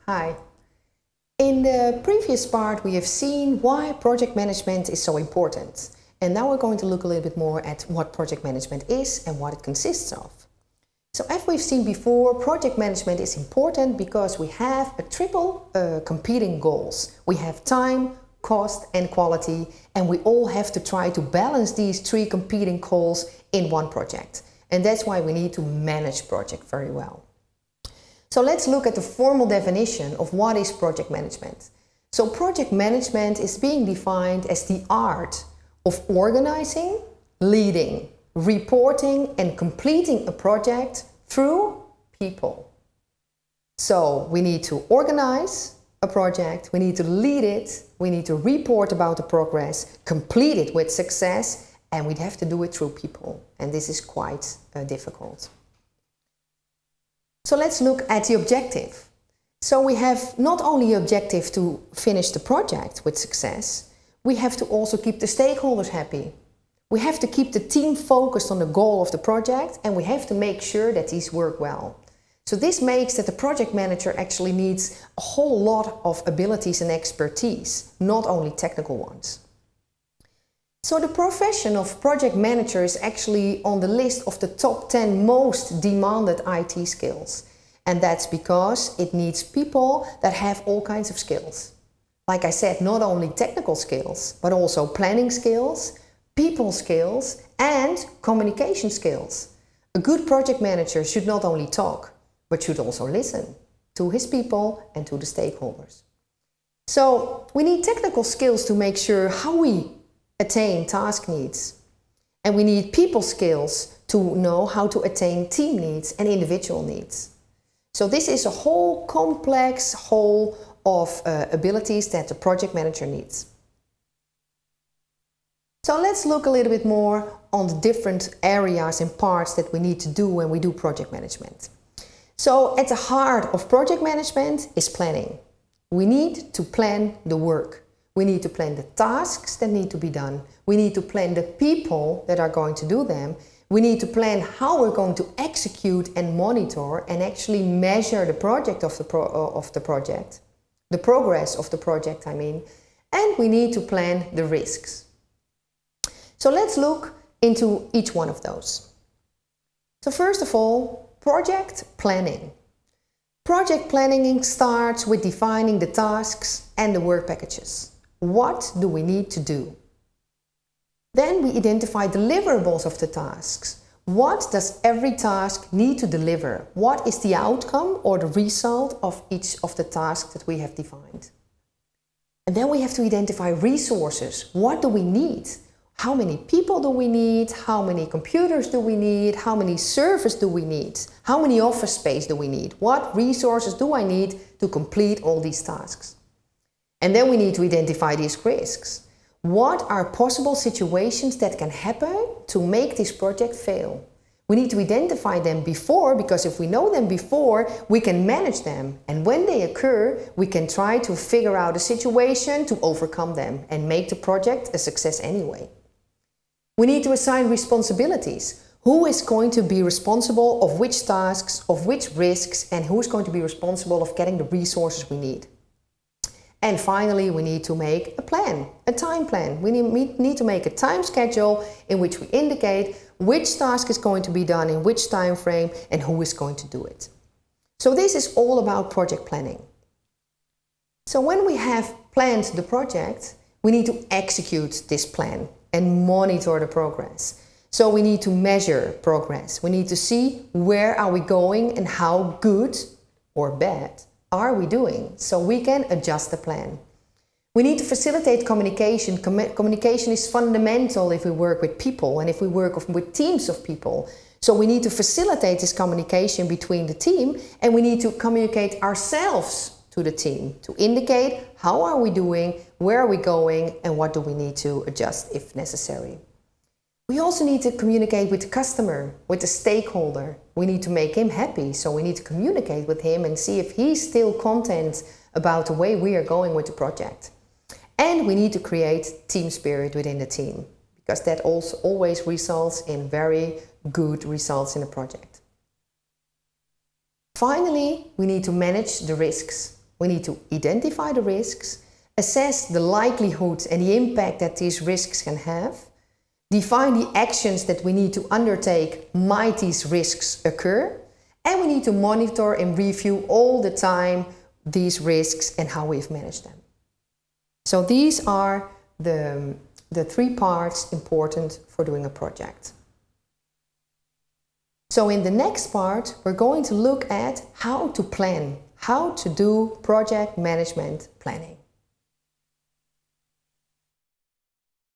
Hi. In the previous part we have seen why project management is so important. And now we're going to look a little bit more at what project management is and what it consists of. So as we've seen before, project management is important because we have a triple competing goals. We have time, cost and quality, and we all have to try to balance these three competing goals in one project. And that's why we need to manage project very well. So let's look at the formal definition of what is project management. So project management is being defined as the art of organizing, leading, reporting and completing a project through people. So we need to organize a project, we need to lead it, we need to report about the progress, complete it with success, and we'd have to do it through people. And this is quite difficult. So let's look at the objective. So we have not only the objective to finish the project with success, we have to also keep the stakeholders happy. We have to keep the team focused on the goal of the project, and we have to make sure that these work well. So this makes that the project manager actually needs a whole lot of abilities and expertise, not only technical ones. So the profession of project manager is actually on the list of the top 10 most demanded IT skills. And that's because it needs people that have all kinds of skills. Like I said, not only technical skills, but also planning skills, people skills and communication skills. A good project manager should not only talk, but should also listen to his people and to the stakeholders. So we need technical skills to make sure how we attain task needs. And we need people skills to know how to attain team needs and individual needs. So this is a whole complex whole of abilities that the project manager needs. So let's look a little bit more on the different areas and parts that we need to do when we do project management. So at the heart of project management is planning. We need to plan the work. We need to plan the tasks that need to be done. We need to plan the people that are going to do them. We need to plan how we're going to execute and monitor and actually measure the project of the project. The progress of the project, I mean. And we need to plan the risks. So let's look into each one of those. So first of all, project planning. Project planning starts with defining the tasks and the work packages. What do we need to do? Then we identify deliverables of the tasks. What does every task need to deliver? What is the outcome or the result of each of the tasks that we have defined? And then we have to identify resources. What do we need? How many people do we need? How many computers do we need? How many servers do we need? How many office space do we need? What resources do I need to complete all these tasks? And then we need to identify these risks. What are possible situations that can happen to make this project fail? We need to identify them before, because if we know them before, we can manage them. And when they occur, we can try to figure out a situation to overcome them and make the project a success anyway. We need to assign responsibilities. Who is going to be responsible of which tasks, of which risks, and who's going to be responsible of getting the resources we need? And finally, we need to make a plan, a time plan. We need to make a time schedule in which we indicate which task is going to be done in which time frame and who is going to do it. So this is all about project planning. So when we have planned the project, we need to execute this plan and monitor the progress. So we need to measure progress. We need to see where are we going and how good or bad are we doing, so we can adjust the plan. We need to facilitate communication. Communication is fundamental if we work with people and if we work with teams of people. So we need to facilitate this communication between the team, and we need to communicate ourselves to the team to indicate how are we doing, where are we going, and what do we need to adjust if necessary. We also need to communicate with the customer, with the stakeholder. We need to make him happy, so we need to communicate with him and see if he's still content about the way we are going with the project. And we need to create team spirit within the team, because that also always results in very good results in a project. Finally, we need to manage the risks. We need to identify the risks, assess the likelihood and the impact that these risks can have, define the actions that we need to undertake might these risks occur, and we need to monitor and review all the time these risks and how we've managed them. So these are the 3 parts important for doing a project. So in the next part, we're going to look at how to plan, how to do project management planning.